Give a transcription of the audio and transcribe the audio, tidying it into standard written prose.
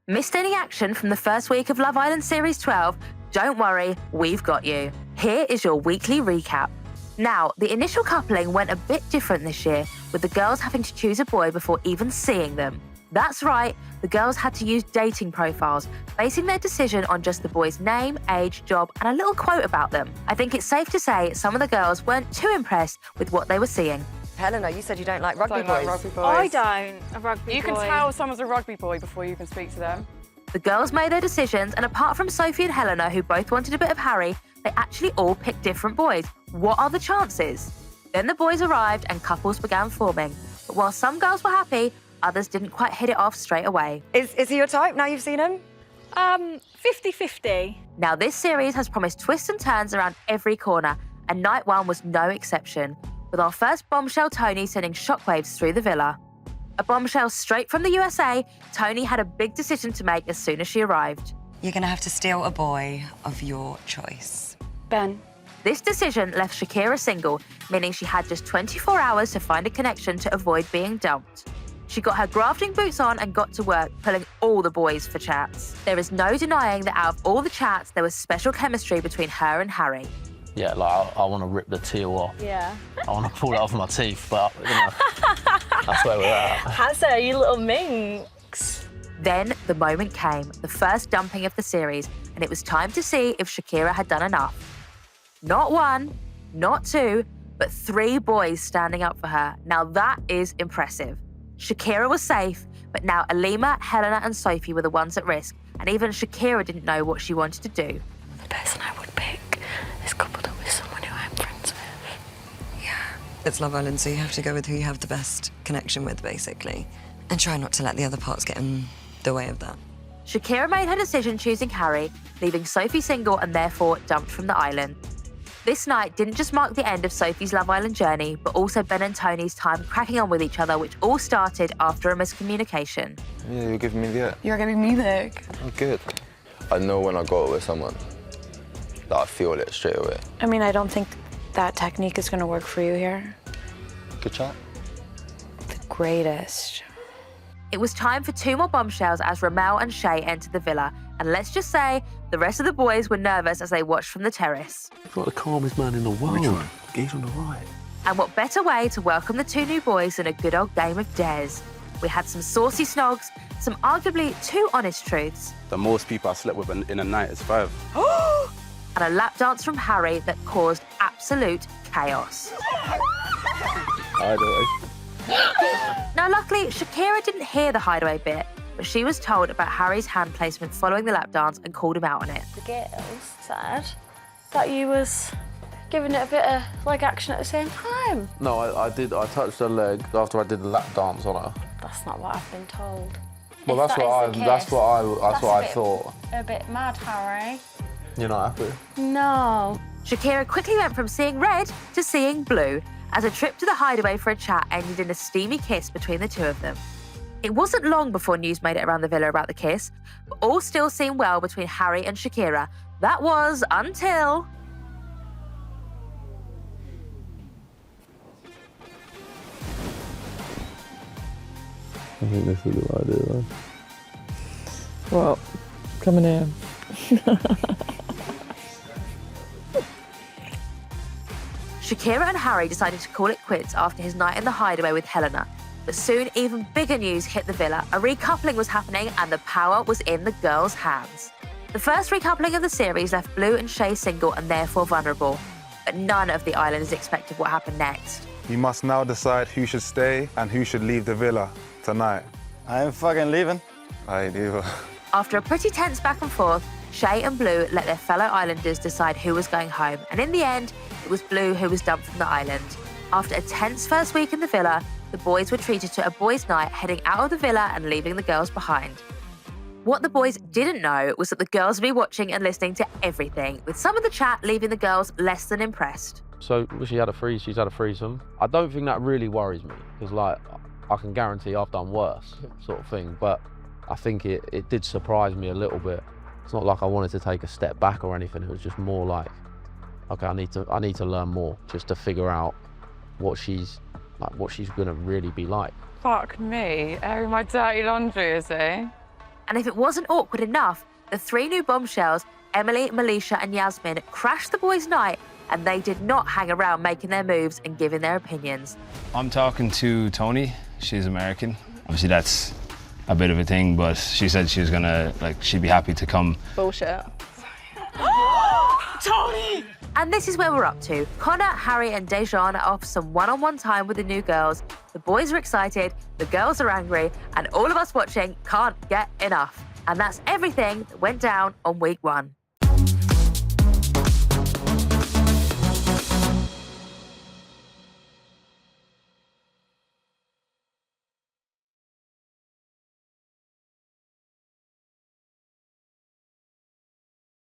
Missed any action from the first week of Love Island Series 12? Don't worry, we've got you. Here is your weekly recap. Now, the initial coupling went a bit different this year, with the girls having to choose a boy before even seeing them. That's right, the girls had to use dating profiles, basing their decision on just the boy's name, age, job, and a little quote about them. I think it's safe to say some of the girls weren't too impressed with what they were seeing. Helena, you said you don't like rugby boys. Like rugby boys. I don't. A rugby boy. You can tell someone's a rugby boy before you can speak to them. The girls made their decisions, and apart from Sophie and Helena, who both wanted a bit of Harry, they actually all picked different boys. What are the chances? Then the boys arrived and couples began forming. But while some girls were happy, others didn't quite hit it off straight away. Is he your type now you've seen him? 50-50. Now, this series has promised twists and turns around every corner, and night one was no exception, with our first bombshell, Tony, sending shockwaves through the villa. A bombshell straight from the USA, Tony had a big decision to make as soon as she arrived. You're gonna have to steal a boy of your choice. Ben. This decision left Shakira single, meaning she had just 24 hours to find a connection to avoid being dumped. She got her grafting boots on and got to work, pulling all the boys for chats. There is no denying that out of all the chats, there was special chemistry between her and Harry. Yeah, like, I want to rip the teal off. Yeah. I want to pull it off my teeth, but, you know, that's where we're at. Hazza, you little minx. Then the moment came, the first dumping of the series, and it was time to see if Shakira had done enough. Not one, not two, but 3 boys standing up for her. Now that is impressive. Shakira was safe, but now Alima, Helena and Sophie were the ones at risk, and even Shakira didn't know what she wanted to do. The person I would pick is coupled up with someone who I'm friends with. Yeah. It's Love Island, so you have to go with who you have the best connection with, basically. And try not to let the other parts get in the way of that. Shakira made her decision choosing Harry, leaving Sophie single and therefore dumped from the island. This night didn't just mark the end of Sophie's Love Island journey, but also Ben and Tony's time cracking on with each other, which all started after a miscommunication. Yeah, you're giving me the ick. You're giving me the ick. Oh, good. I know when I go with someone that I feel it straight away. I mean, I don't think that technique is going to work for you here. Good chat. The greatest. It was time for 2 more bombshells as Ramel and Shea entered the villa, and let's just say, the rest of the boys were nervous as they watched from the terrace. You've got the calmest man in the world. Which one? He's on the right. And what better way to welcome the 2 new boys than a good old game of dares? We had some saucy snogs, some arguably too honest truths. The most people I slept with in a night is 5. And a lap dance from Harry that caused absolute chaos. Hideaway. Now, luckily, Shakira didn't hear the hideaway bit, but she was told about Harry's hand placement following the lap dance and called him out on it. The girls said that you was giving it a bit of leg action at the same time. No, I did. I touched her leg after I did the lap dance on her. That's not what I've been told. Well, If that's that what is the I. That's case, what I a bit- thought. A bit mad, Harry. You're not happy? No. Shakira quickly went from seeing red to seeing blue, as a trip to the hideaway for a chat ended in a steamy kiss between the 2 of them. It wasn't long before news made it around the villa about the kiss, but all still seemed well between Harry and Shakira. That was until... I think this is a good idea, though. Well, coming in. Shakira and Harry decided to call it quits after his night in the hideaway with Helena. But soon, even bigger news hit the villa. A recoupling was happening and the power was in the girls' hands. The first recoupling of the series left Blu and Shea single and therefore vulnerable. But none of the islanders expected what happened next. You must now decide who should stay and who should leave the villa tonight. I ain't fucking leaving. I ain't either. After a pretty tense back and forth, Shea and Blu let their fellow islanders decide who was going home, and in the end, it was Blu who was dumped from the island. After a tense first week in the villa, the boys were treated to a boys' night, heading out of the villa and leaving the girls behind. What the boys didn't know was that the girls would be watching and listening to everything, with some of the chat leaving the girls less than impressed. So she's had a threesome. I don't think that really worries me, because like I can guarantee I've done worse, sort of thing. But I think it did surprise me a little bit. It's not like I wanted to take a step back or anything. It was just more like, okay, I need to learn more just to figure out what she's gonna really be like. Fuck me, airing my dirty laundry, is he? And if it wasn't awkward enough, the 3 new bombshells, Emily, Malisha and Yasmin, crashed the boys' night, and they did not hang around making their moves and giving their opinions. I'm talking to Tony. She's American. Obviously that's a bit of a thing, but she said she was gonna, she'd be happy to come. Bullshit. Tony! And this is where we're up to. Connor, Harry and Dejan are off some one-on-one time with the new girls. The boys are excited, the girls are angry, and all of us watching can't get enough. And that's everything that went down on week 1.